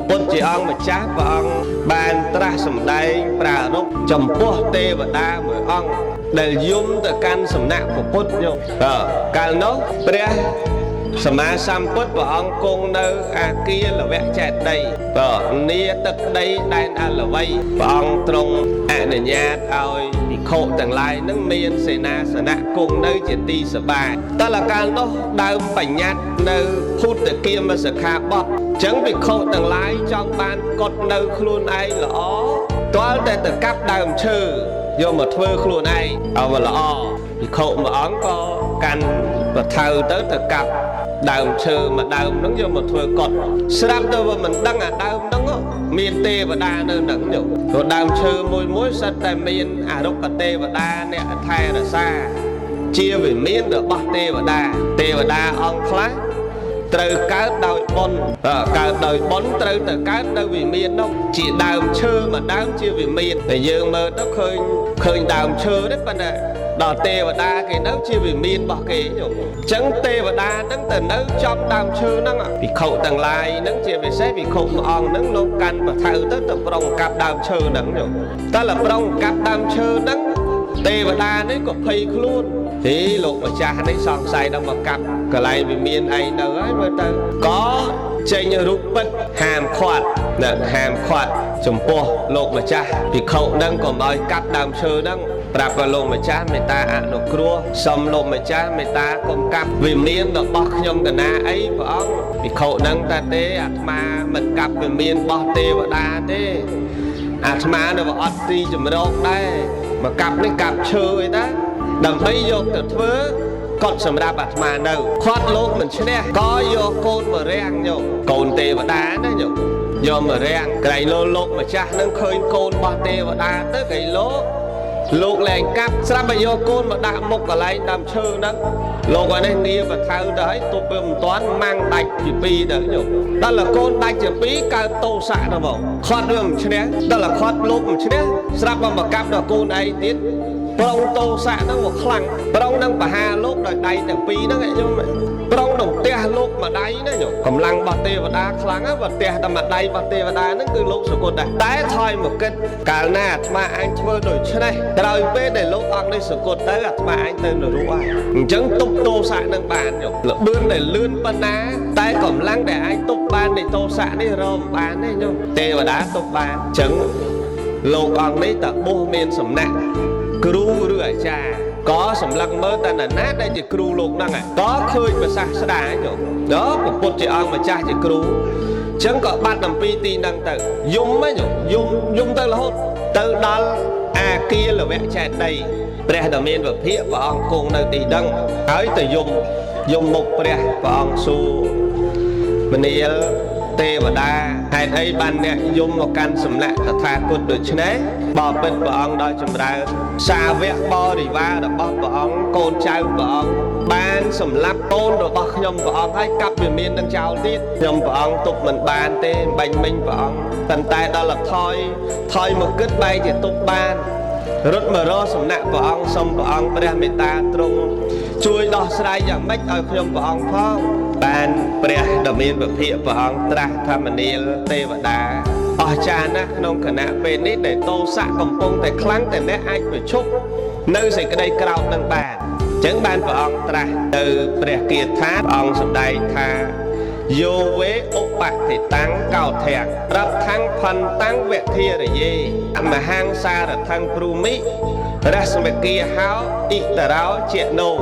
ពុទ្ធជាអង្គម្ចាស់ព្រះអង្គបានត្រាស់សម្ដែងប្រារព្ធចំពោះទេវតាមួយអង្គដែលយំទៅកាន់សំណាក់ពុទ្ធញោមកាលនោះព្រះសម្មាសម្ពុទ្ធព្រះអង្គគង់នៅអាគារលវៈចេតិយនីទឹកដីដែនអលវ័យព្រះអង្គទ្រង់អនុញ្ញាតឲ្យភិក្ខុទាំងឡាយនឹងមានសេនាសនៈគង់នៅជាទីសប្បាយតលកាលនោះដើមបញ្ញត្តិនៅពុទ្ធគាមសិក្ខាបទចឹងភិក្ខុទាំងឡាយចង់បានកត់នៅខ្លួនឯងល្អទាល់តែទៅកាប់ដើមឈើយកមកធ្វើខ្លួនឯងឲ្យវាល្អភិក្ខុមួយអង្គក៏កាន់ប្រថៅទៅកាប់ដើមឈើមួយដើមហ្នឹងយកមកធ្វើកត់ស្រាប់ទៅវាមិនដឹងអាដើមហ្នឹងមានទេវតានៅហ្នឹងយកព្រោះដើមឈើមួយសិតតែមានអរុក្ខទេវតាអ្នកថែរក្សាជាវិមានរបស់ទេវតាអង្គខ្លះត្រូវកើតដោយបុណ្យកើតដោយបុណ្យត្រូវទៅកើតនៅវិមាននោះជាដើមឈើមួយដើមជាវិមានតែយើងមើលទៅឃើញដើមឈើទេប៉ុន្តែដល់ទេវតាគេនៅជាវិមានរបស់គេញោមអញ្ចឹងទេវតាហ្នឹងទៅនៅចំដើមឈើហ្នឹងភិក្ខុទាំងឡាយហ្នឹងជាពិសេសភិក្ខុមួយអង្គហ្នឹងលោកកាន់ប្រថៅទៅប្រុងកាប់ដើមឈើហ្នឹងញោមតែលប្រុងកាប់ដើមឈើហ្នឹងទេវតានេះក៏ភ័យខ្លួនលោកម្ចាស់នេះសង្ស័យដល់មកកាប់កន្លែងវិមានឯងនៅហើយមើលទៅក៏ចេញរូបពិតហាមឃាត់ចំពោះលោកម្ចាស់ភិក្ខុហ្នឹងកុំឲ្យកាប់ដើមឈើហ្នឹងប្រាប់លោកម្ចាស់មេត្តាអនុគ្រោះសុំលោកម្ចាស់មេត្តាកុំកាប់វិមានរបស់ខ្ញុំកណាអីព្រះអង្គភិក្ខុហ្នឹងតែទេអាត្មាមិនកាប់វិមានរបស់ទេវតាទេអាត្មានៅអត់ទីជំរកដែរមកកាប់នេះកាប់ឈើអីតាដើម្បីយកទៅធ្វើកត់សម្រាប់អាត្មានៅខាត់លោកមិនឈ្នះក៏យកកូនមករាំងយកកូនទេវតាណាយកមករាំងក្រៃលោលោកម្ចាស់នឹងឃើញកូនរបស់ទេវតាទៅក្រៃលោកលែងកាប់ស្រាប់តែយកកូនមកដាក់មុខកន្លែងដើមឈើហ្នឹងលោកអានេះងារបថៅទៅហើយទប់វាមិនទាន់ម៉ាំងដាច់ជាពីរទៅយកដល់តែកូនដាច់ជាពីរកើតទោសៈទៅមកខាត់វាមិនឈ្នះដល់តែខាត់លោកមិនឈ្នះស្រាប់តែមកកាប់ដល់កូនឯងទៀតប្រងទោសៈហ្នឹងវាខ្លាំងប្រងនឹងបហាលោកដោយដៃទាំងពីរហ្នឹងឯងខ្ញុំប្រងនឹងផ្ទះលោកម្ដាយណាញោមកម្លាំងរបស់ទេវតាខ្លាំងហ្នឹងបើផ្ទះតែម្ដាយរបស់ទេវតាហ្នឹងគឺលោកសកុតដែរតែថយមកគិតកាលណាអាត្មាអញធ្វើដូច្នេះក្រោយពេលដែលលោកអង្គនេះសកុតទៅអាត្មាអញទៅនរកហើយអញ្ចឹងទប់ទោសៈហ្នឹងបានញោមលបឿនដែលលឿនប៉ុណ្ណាតែកម្លាំងដែលអាចទប់បាននៃទោសៈនេះរមបានទេញោមទេវតាទប់បានអញ្ចឹងលោកអង្គនេះតើបោះមានសំណាក់គ្រូឬអាចារ្យក៏សម្លឹងមើលតែណាដែលជាគ្រូលោកហ្នឹងក៏ឃើញប្រសាសស្ដាយយកពុទ្ធជាអង្គម្ចាស់ជាគ្រូអញ្ចឹងក៏បាត់អំពីទីហ្នឹងទៅយំទៅរហូតទៅដល់អាគារលវៈចេតិយព្រះដ៏មានវិភាកព្រះអង្គគង់នៅទីហ្នឹងហើយទៅយំមុខព្រះអង្គសួរមនាលទេវតាហេតុអីបានអ្នកយំមកកាន់សំណាក់តថាគតដូច្នេះបបិទ្ធព្រះអង្គដល់ចម្រើនសាវកបរិវាររបស់ព្រះអង្គកូនចៅព្រះអង្គបានសម្លាប់កូនរបស់ខ្ញុំព្រះអង្គហើយកាប់វិមាននឹងចោលទៀតខ្ញុំព្រះអង្គទប់មិនបានទេបាញ់មិញព្រះអង្គប៉ុន្តែដល់ថយមកគិតបែរជាទប់បានរត់មករកសំណាក់ព្រះអង្គសូមព្រះអង្គព្រះមេត្តាទ្រង់ជួយដោះស្រាយយ៉ាងម៉េចឲ្យខ្ញុំព្រះអង្គផងបានព្រះដ៏មានវិភាកព្រះអង្គត្រាស់ធម្មនាលទេវតាអស្ចារ្យណាស់ក្នុងគណៈពេលនេះដែលទោសៈកំពុងតែខ្លាំងតែអ្នកអាចប្រឈប់នៅសេចក្តីក្រោធនឹងបានអញ្ចឹងបានព្រះអង្គត្រាស់ទៅព្រះគាថាព្រះអង្គសម្ដែងថាយោវេឧបតិតាំងកោធាំងរាប់ថាំងផន្តាំងវធារយេមហាងសារថាំងព្រូមិរស្មិគាហោអ៊ីតរោជាណូ